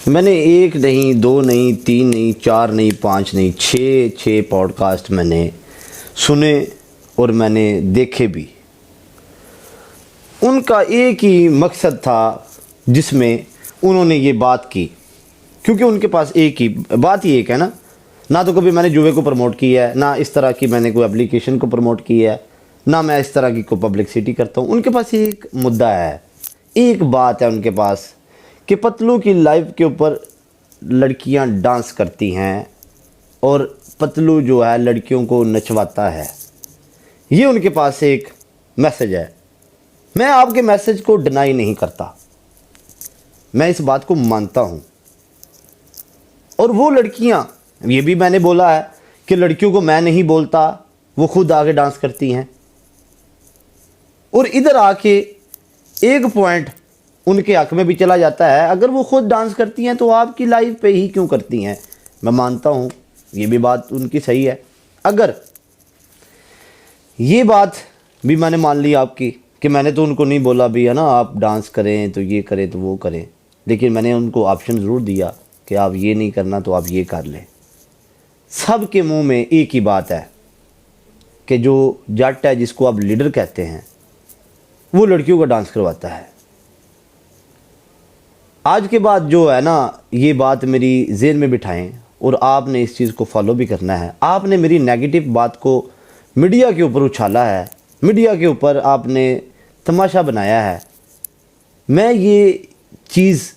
मैंने एक नहीं, दो नहीं, तीन नहीं, चार नहीं, पाँच नहीं, छः पॉडकास्ट मैंने सुने और मैंने देखे भी। उनका एक ही मकसद था जिसमें उन्होंने ये बात की, क्योंकि उनके पास एक ही बात ही एक है ना तो कभी मैंने जुए को प्रमोट किया है, ना इस तरह की मैंने कोई एप्लीकेशन को प्रमोट किया है, ना मैं इस तरह की कोई पब्लिसिटी करता हूँ। उनके पास एक मुद्दा है, एक बात है उनके पास कि पतलू की लाइफ के ऊपर लड़कियां डांस करती हैं और पतलू जो है लड़कियों को नचवाता है। ये उनके पास एक मैसेज है। मैं आपके मैसेज को डिनाई नहीं करता, मैं इस बात को मानता हूँ। और वो लड़कियां, ये भी मैंने बोला है कि लड़कियों को मैं नहीं बोलता, वो खुद आके डांस करती हैं। और इधर आके एक पॉइंट उनके हक में भी चला जाता है, अगर वो खुद डांस करती हैं तो आपकी लाइफ पे ही क्यों करती हैं। मैं मानता हूँ ये भी बात उनकी सही है। अगर ये बात भी मैंने मान ली आपकी कि मैंने तो उनको नहीं बोला भी है ना आप डांस करें तो ये करें तो वो करें, लेकिन मैंने उनको ऑप्शन ज़रूर दिया कि आप ये नहीं करना तो आप ये कर लें। सब के मुंह में एक ही बात है कि जो जट है, जिसको आप लीडर कहते हैं, वो लड़कियों का डांस करवाता है। आज के बाद जो है ना, ये बात मेरी ज़हन में बिठाएं और आपने इस चीज़ को फॉलो भी करना है। आपने मेरी नेगेटिव बात को मीडिया के ऊपर उछाला है, मीडिया के ऊपर आपने तमाशा बनाया है। मैं ये चीज़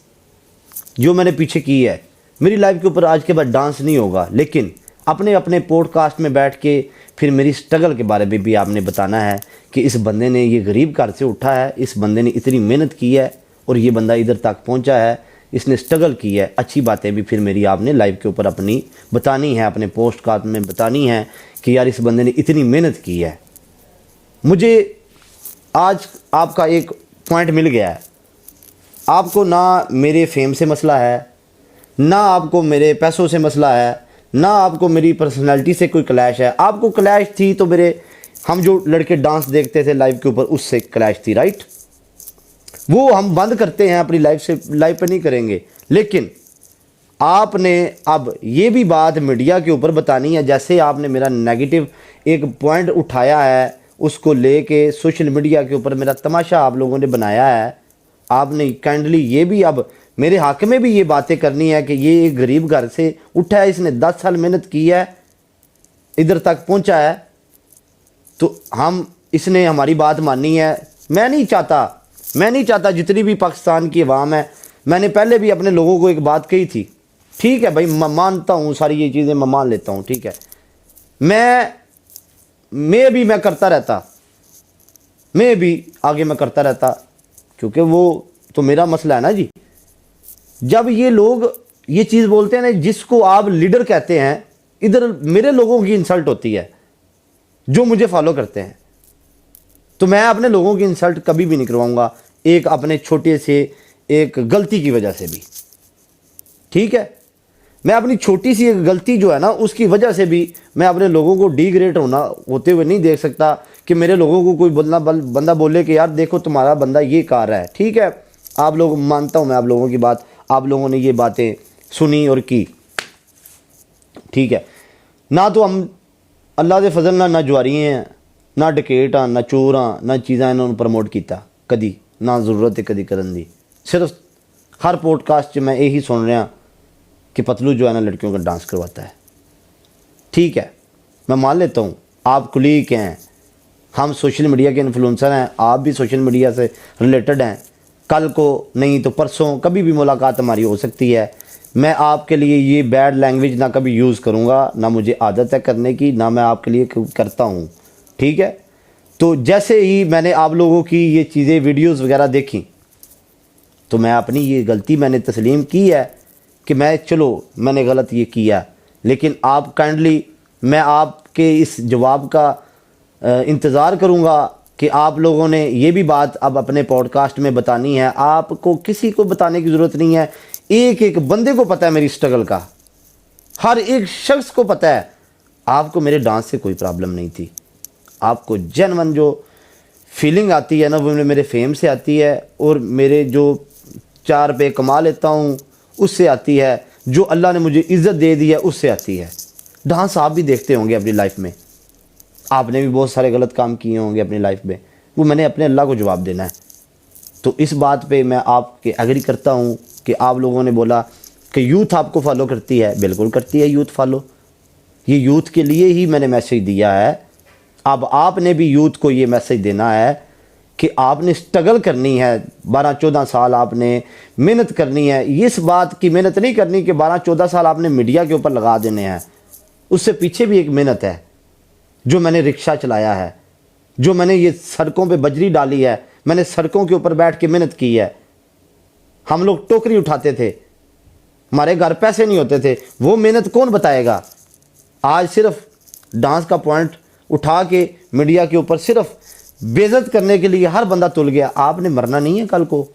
जो मैंने पीछे की है, मेरी लाइफ के ऊपर आज के बाद डांस नहीं होगा, लेकिन अपने अपने पॉडकास्ट में बैठ के फिर मेरी स्ट्रगल के बारे में भी आपने बताना है कि इस बंदे ने ये गरीब घर से उठा है, इस बंदे ने इतनी मेहनत की है और ये बंदा इधर तक पहुंचा है, इसने स्ट्रगल की है। अच्छी बातें भी फिर मेरी आपने लाइफ के ऊपर अपनी बतानी है, अपने पोस्टकास्ट में बतानी है कि यार इस बंदे ने इतनी मेहनत की है। मुझे आज आपका एक पॉइंट मिल गया है। आपको ना मेरे फेम से मसला है, ना आपको मेरे पैसों से मसला है, ना आपको मेरी पर्सनैलिटी से कोई क्लैश है। आपको क्लैश थी तो मेरे हम जो लड़के डांस देखते थे लाइव के ऊपर, उससे क्लैश थी, राइट। वो हम बंद करते हैं, अपनी लाइफ से लाइव पे नहीं करेंगे। लेकिन आपने अब ये भी बात मीडिया के ऊपर बतानी है। जैसे आपने मेरा नेगेटिव एक पॉइंट उठाया है, उसको लेके सोशल मीडिया के ऊपर मेरा तमाशा आप लोगों ने बनाया है, आपने काइंडली ये भी अब मेरे हक में भी ये बातें करनी है कि ये एक गरीब घर से उठा है, इसने 10 साल मेहनत की है, इधर तक पहुंचा है, तो इसने हमारी बात माननी है। मैं नहीं चाहता जितनी भी पाकिस्तान की अवाम है, मैंने पहले भी अपने लोगों को एक बात कही थी, ठीक है भाई, मैं मानता हूँ सारी ये चीज़ें, मैं मान लेता हूँ, ठीक है। मैं करता रहता, मैं भी आगे मैं करता रहता, क्योंकि वो तो मेरा मसला है ना जी। जब ये लोग ये चीज़ बोलते हैं ना, जिसको आप लीडर कहते हैं, इधर मेरे लोगों की इंसल्ट होती है जो मुझे फॉलो करते हैं, तो मैं अपने लोगों की इंसल्ट कभी भी नहीं करवाऊंगा, एक अपने छोटे से एक गलती की वजह से भी, ठीक है। मैं अपनी छोटी सी एक गलती जो है ना, उसकी वजह से भी मैं अपने लोगों को डिग्रेड होते हुए नहीं देख सकता कि मेरे लोगों को कोई बंदा बोले कि यार देखो तुम्हारा बंदा ये कर रहा है, ठीक है। आप लोग, मानता हूँ मैं आप लोगों की बात, आप लोगों ने ये बातें सुनी और की, ठीक है। ना तो हम अल्लाह के फजल ना जुआरी हैं, ना डकेट हाँ, ना चोर हाँ, ना चीज़ा इन्होंने प्रमोट किया कदी, ना जरूरत है कदी करन दी। सिर्फ हर पॉडकास्ट मैं यही सुन रहा कि पतलू जो है ना लड़कियों का डांस करवाता है, ठीक है। मैं मान लेता हूँ आप कुलीग हैं, हम सोशल मीडिया के इन्फ्लुएंसर हैं, आप भी सोशल मीडिया से रिलेटेड हैं। कल को नहीं तो परसों कभी भी मुलाकात हमारी हो सकती है। मैं आपके लिए ये बैड लैंग्वेज ना कभी यूज़ करूँगा, ना मुझे आदत है करने की, ना मैं आपके लिए करता हूँ, ठीक है। तो जैसे ही मैंने आप लोगों की ये चीज़ें वीडियोस वगैरह देखी, तो मैं अपनी ये गलती मैंने तस्लीम की है कि मैंने गलत ये किया। लेकिन आप काइंडली, मैं आपके इस जवाब का इंतज़ार करूँगा कि आप लोगों ने ये भी बात अब अपने पॉडकास्ट में बतानी है। आपको किसी को बताने की ज़रूरत नहीं है, एक एक बंदे को पता है मेरी स्ट्रगल का, हर एक शख्स को पता है। आपको मेरे डांस से कोई प्रॉब्लम नहीं थी, आपको जेन्युइन जो फीलिंग आती है ना, वो मेरे फेम से आती है, और मेरे जो 4 रुपये कमा लेता हूँ उससे आती है, जो अल्लाह ने मुझे इज़्ज़त दे दी है उससे आती है। डांस आप भी देखते होंगे अपनी लाइफ में, आपने भी बहुत सारे गलत काम किए होंगे अपनी लाइफ में, वो मैंने अपने अल्लाह को जवाब देना है। तो इस बात पे मैं आपके एग्री करता हूँ कि आप लोगों ने बोला कि यूथ आपको फॉलो करती है, बिल्कुल करती है यूथ फॉलो। ये यूथ के लिए ही मैंने मैसेज दिया है। अब आपने भी यूथ को ये मैसेज देना है कि आपने स्ट्रगल करनी है, 12-14 साल आपने मेहनत करनी है। इस बात की मेहनत नहीं करनी कि 12-14 साल आपने मीडिया के ऊपर लगा देने हैं, उससे पीछे भी एक मेहनत है। जो मैंने रिक्शा चलाया है, जो मैंने ये सड़कों पे बजरी डाली है, मैंने सड़कों के ऊपर बैठ के मेहनत की है। हम लोग टोकरी उठाते थे, हमारे घर पैसे नहीं होते थे, वो मेहनत कौन बताएगा। आज सिर्फ डांस का पॉइंट उठा के मीडिया के ऊपर सिर्फ बेइज्जत करने के लिए हर बंदा तुल गया। आपने मरना नहीं है कल को,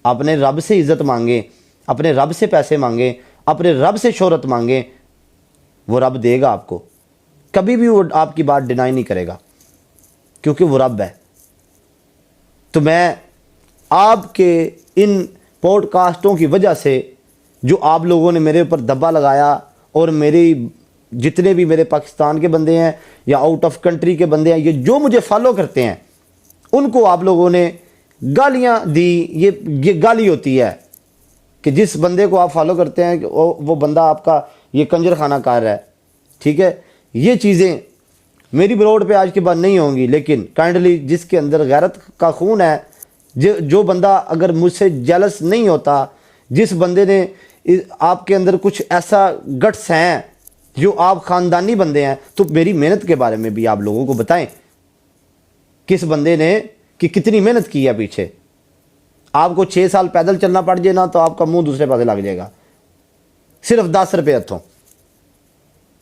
अपने रब से इज्जत मांगे, अपने रब से पैसे मांगे, अपने रब से शोहरत मांगे, वो रब देगा आपको। कभी भी वो आपकी बात डिनाई नहीं करेगा, क्योंकि वो रब है। तो मैं आपके इन पॉडकास्टों की वजह से, जो आप लोगों ने मेरे ऊपर दब्बा लगाया, और मेरी जितने भी मेरे पाकिस्तान के बंदे हैं या आउट ऑफ कंट्री के बंदे हैं, ये जो मुझे फॉलो करते हैं, उनको आप लोगों ने गालियां दी। ये गाली होती है कि जिस बंदे को आप फॉलो करते हैं वो बंदा आपका ये कंजर खाना कार है। ठीक है, ये चीज़ें मेरी ब्रोड पे आज के बाद नहीं होंगी, लेकिन काइंडली जिसके अंदर गैरत का खून है, जो बंदा अगर मुझसे जेलस नहीं होता, जिस बंदे ने आपके अंदर कुछ ऐसा गट्स हैं, जो आप ख़ानदानी बंदे हैं, तो मेरी मेहनत के बारे में भी आप लोगों को बताएं, किस बंदे ने कि कितनी मेहनत की है पीछे। आपको 6 साल पैदल चलना पड़ जाए ना, तो आपका मुंह दूसरे पासे लग जाएगा, सिर्फ 10 रुपये हथों।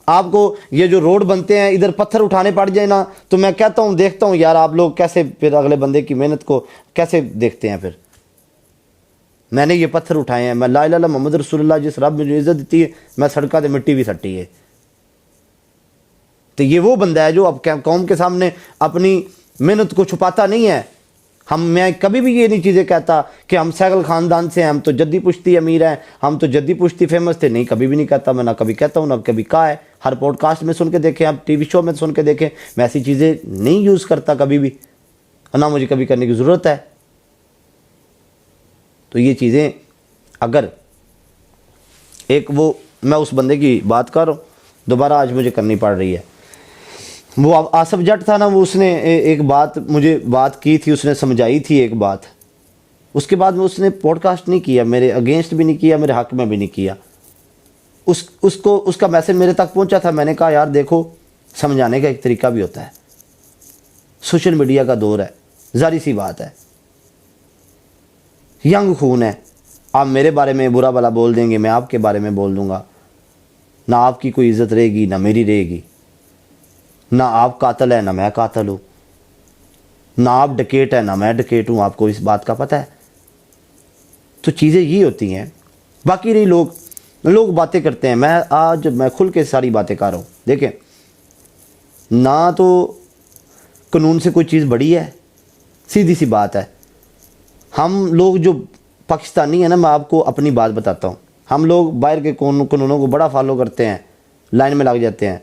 आपको ये जो रोड बनते हैं, इधर पत्थर उठाने पड़ जाए ना, तो मैं कहता हूँ, देखता हूँ यार आप लोग कैसे फिर अगले बंदे की मेहनत को कैसे देखते हैं। फिर मैंने ये पत्थर उठाए हैं, मैं ला इलाहा इल्लल्लाह मोहम्मद रसूलुल्लाह, जिस रब मुझे इज्जत देती है, मैं सड़का से मिट्टी भी सट्टी है। तो ये वो बंदा है जो अब कौम के सामने अपनी मेहनत को छुपाता नहीं है। मैं कभी भी ये नहीं चीज़ें कहता कि हम सैगल ख़ानदान से हैं, हम तो जद्दी पुश्ती अमीर हैं, हम तो जद्दी पुश्ती फेमस थे। नहीं, कभी भी नहीं कहता मैं, ना कभी कहता हूँ, ना कभी कहा है। हर पॉडकास्ट में सुन के देखें, आप टीवी शो में सुन के देखें, मैं ऐसी चीज़ें नहीं यूज़ करता कभी भी, ना मुझे कभी करने की ज़रूरत है। तो ये चीज़ें अगर एक वो मैं उस बंदे की बात कर रहा हूँ, दोबारा आज मुझे करनी पड़ रही है। वो आसफ जट था ना, वो उसने एक बात मुझे बात की थी, उसने समझाई थी एक बात, उसके बाद में उसने पॉडकास्ट नहीं किया, मेरे अगेंस्ट भी नहीं किया, मेरे हक में भी नहीं किया। उसको उसका मैसेज मेरे तक पहुंचा था। मैंने कहा यार देखो, समझाने का एक तरीका भी होता है, सोशल मीडिया का दौर है, जारी सी बात है, यंग खून है। आप मेरे बारे में बुरा भला बोल देंगे, मैं आपके बारे में बोल दूंगा, ना आपकी कोई इज्जत रहेगी ना मेरी रहेगी, ना आप कातिल है ना मैं कातिल हूँ, ना आप डकेट है ना मैं डकेट हूँ, आपको इस बात का पता है। तो चीज़ें ये होती हैं। बाकी रही लोग बातें करते हैं, मैं खुल के सारी बातें कर रहा हूँ। देखें, ना तो कानून से कोई चीज़ बड़ी है, सीधी सी बात है। हम लोग जो पाकिस्तानी है ना, मैं आपको अपनी बात बताता हूँ, हम लोग बाहर के कानूनों को बड़ा फॉलो करते हैं, लाइन में लग जाते हैं।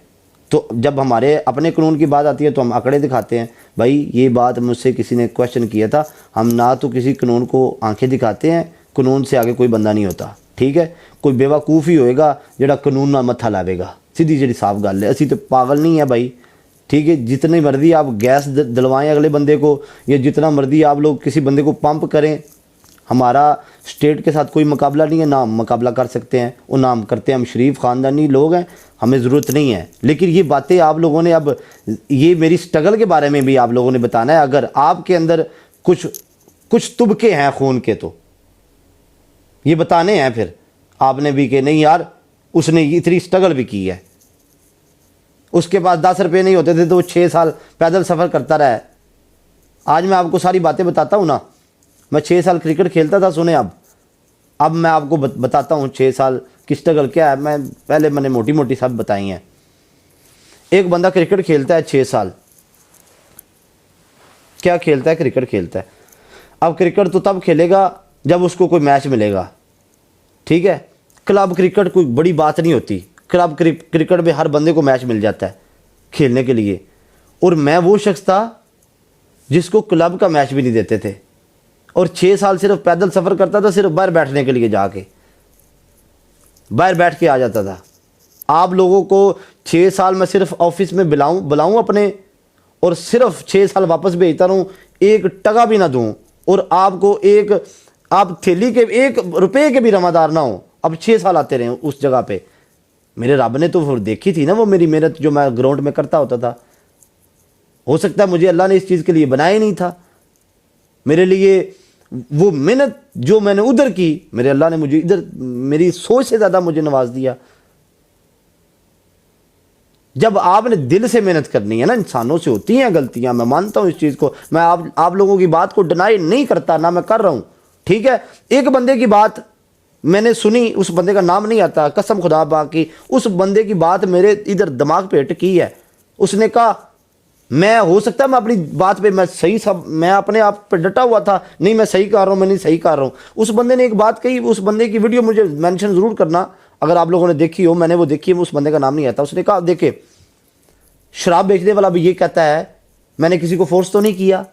तो जब हमारे अपने कानून की बात आती है तो हम आंकड़े दिखाते हैं। भाई ये बात मुझसे किसी ने क्वेश्चन किया था, हम ना तो किसी कानून को आंखें दिखाते हैं, कानून से आगे कोई बंदा नहीं होता। ठीक है, कोई बेवकूफ़ ही होएगा ਜਿਹੜਾ कानून ना मत्था लावेगा, सीधी जी साफ गल है। असी तो पागल नहीं है भाई। ठीक है, जितनी मर्जी आप गैस दिलवाएं अगले बंदे को, या जितना मर्जी आप लोग किसी बंदे को पंप करें, हमारा स्टेट के साथ कोई मुकाबला नहीं है, ना हम मुकाबला कर सकते हैं और ना हम करते हैं। हम शरीफ ख़ानदानी लोग हैं, हमें ज़रूरत नहीं है। लेकिन ये बातें आप लोगों ने, अब ये मेरी स्ट्रगल के बारे में भी आप लोगों ने बताना है। अगर आपके अंदर कुछ तुबके हैं खून के, तो ये बताने हैं फिर आपने भी कि नहीं यार उसने इतनी स्ट्रगल भी की है, उसके पास 10 रुपये नहीं होते थे तो वो 6 साल पैदल सफ़र करता रहा है। आज मैं आपको सारी बातें बताता हूँ ना। मैं 6 साल क्रिकेट खेलता था, सुने अब मैं आपको बताता हूँ 6 साल की स्ट्रगल क्या है। मैंने मोटी मोटी सब बताई हैं। एक बंदा क्रिकेट खेलता है 6 साल, क्या खेलता है? क्रिकेट खेलता है। अब क्रिकेट तो तब खेलेगा जब उसको कोई मैच मिलेगा, ठीक है। क्लब क्रिकेट कोई बड़ी बात नहीं होती, क्लब क्रिकेट में हर बंदे को मैच मिल जाता है खेलने के लिए, और मैं वो शख्स था जिसको क्लब का मैच भी नहीं देते थे, और 6 साल सिर्फ पैदल सफ़र करता था, सिर्फ बाहर बैठने के लिए, जाके बाहर बैठ के आ जाता था। आप लोगों को 6 साल मैं सिर्फ ऑफिस में बुलाऊं अपने, और सिर्फ 6 साल वापस भेजता रहूं, 1 टका भी ना दूं, और आपको आप थैली के 1 रुपये के भी रमादार ना हो, अब 6 साल आते रहे उस जगह पे। मेरे रब ने तो फिर देखी थी ना वो मेरी मेहनत जो मैं ग्राउंड में करता होता था। हो सकता है मुझे अल्लाह ने इस चीज़ के लिए बनाया ही नहीं था, मेरे लिए वो मेहनत जो मैंने उधर की, मेरे अल्लाह ने मुझे इधर मेरी सोच से ज़्यादा मुझे नवाज दिया। जब आपने दिल से मेहनत करनी है ना, इंसानों से होती हैं गलतियां, मैं मानता हूं इस चीज़ को, मैं आप लोगों की बात को डिनाई नहीं करता, ना मैं कर रहा हूं, ठीक है। एक बंदे की बात मैंने सुनी, उस बंदे का नाम नहीं आता, कसम खुदा बाकी, उस बंदे की बात मेरे इधर दिमाग पे हिट की है। उसने कहा, मैं हो सकता है मैं अपनी बात पे मैं सही सब मैं अपने आप पे डटा हुआ था, नहीं मैं सही कर रहा हूँ, मैं नहीं सही कर रहा हूँ। उस बंदे ने एक बात कही, उस बंदे की वीडियो मुझे मेंशन ज़रूर करना अगर आप लोगों ने देखी हो, मैंने वो देखी है, उस बंदे का नाम नहीं आता। उसने कहा, देखे शराब बेचने वाला भी ये कहता है मैंने किसी को फोर्स तो नहीं किया।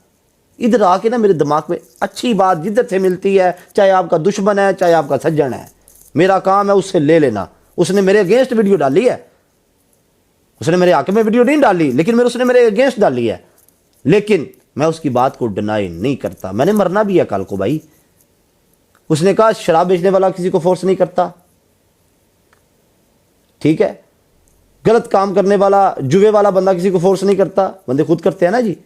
इधर आके ना मेरे दिमाग में अच्छी बात जिधर से मिलती है, चाहे आपका दुश्मन है चाहे आपका सज्जन है, मेरा काम है उससे ले लेना। उसने मेरे अगेंस्ट वीडियो डाली है, उसने मेरे हक में वीडियो नहीं डाली, लेकिन उसने मेरे अगेंस्ट डाली है, लेकिन मैं उसकी बात को डिनाई नहीं करता। मैंने मरना भी है कल को भाई। उसने कहा शराब बेचने वाला किसी को फोर्स नहीं करता, ठीक है। गलत काम करने वाला, जुए वाला बंदा किसी को फोर्स नहीं करता, बंदे खुद करते हैं ना जी।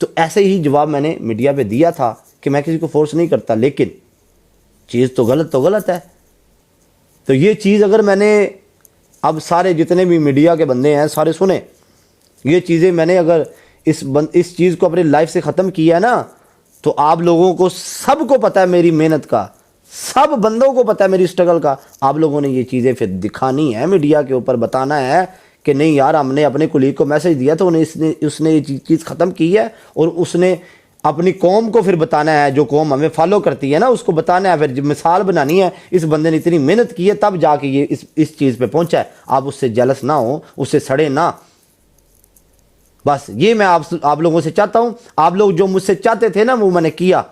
तो ऐसे ही जवाब मैंने मीडिया पे दिया था कि मैं किसी को फोर्स नहीं करता, लेकिन चीज़ तो गलत है। तो ये चीज़ अगर मैंने, अब सारे जितने भी मीडिया के बंदे हैं सारे सुने, ये चीज़ें मैंने अगर इस चीज़ को अपनी लाइफ से ख़त्म किया है ना, तो आप लोगों को सबको पता है मेरी मेहनत का, सब बंदों को पता है मेरी स्ट्रगल का। आप लोगों ने ये चीज़ें फिर दिखानी है मीडिया के ऊपर, बताना है कि नहीं यार हमने अपने कुलीग को मैसेज दिया तो उसने ये चीज़ ख़त्म की है, और उसने अपनी कौम को फिर बताना है, जो कौम हमें फॉलो करती है ना उसको बताना है, फिर मिसाल बनानी है, इस बंदे ने इतनी मेहनत की है तब जाके ये इस चीज़ पे पहुंचा है। आप उससे जेलस ना हो, उससे सड़े ना, बस ये मैं आप लोगों से चाहता हूं। आप लोग जो मुझसे चाहते थे ना वो मैंने किया,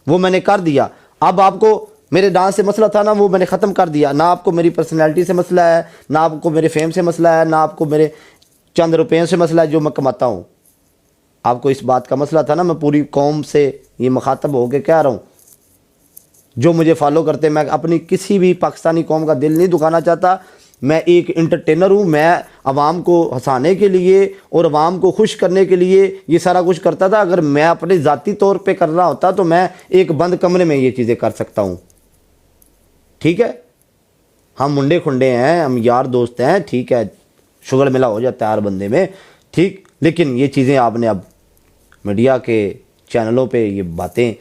वो मैंने कर दिया। अब आपको मेरे डांस से मसला था ना, वो मैंने ख़त्म कर दिया। ना आपको मेरी पर्सनैलिटी से मसला है, ना आपको मेरे फेम से मसला है, ना आपको मेरे चंद रुपयों से मसला है जो मैं कमाता हूँ। आपको इस बात का मसला था ना, मैं पूरी कौम से ये मुखातब होकर कह रहा हूँ, जो मुझे फॉलो करते, मैं अपनी किसी भी पाकिस्तानी कौम का दिल नहीं दुखाना चाहता। मैं एक इंटरटेनर हूँ, मैं अवाम को हंसाने के लिए और अवाम को खुश करने के लिए ये सारा कुछ करता था। अगर मैं अपने ज़ाती तौर पे कर रहा होता तो मैं एक बंद कमरे में ये चीज़ें कर सकता हूँ, ठीक है। हम मुंडे खुंडे हैं, हम यार दोस्त हैं, ठीक है, शुगर मिला हो जाता है हर बंदे में, ठीक। लेकिन ये चीज़ें आपने अब मीडिया के चैनलों पे ये बातें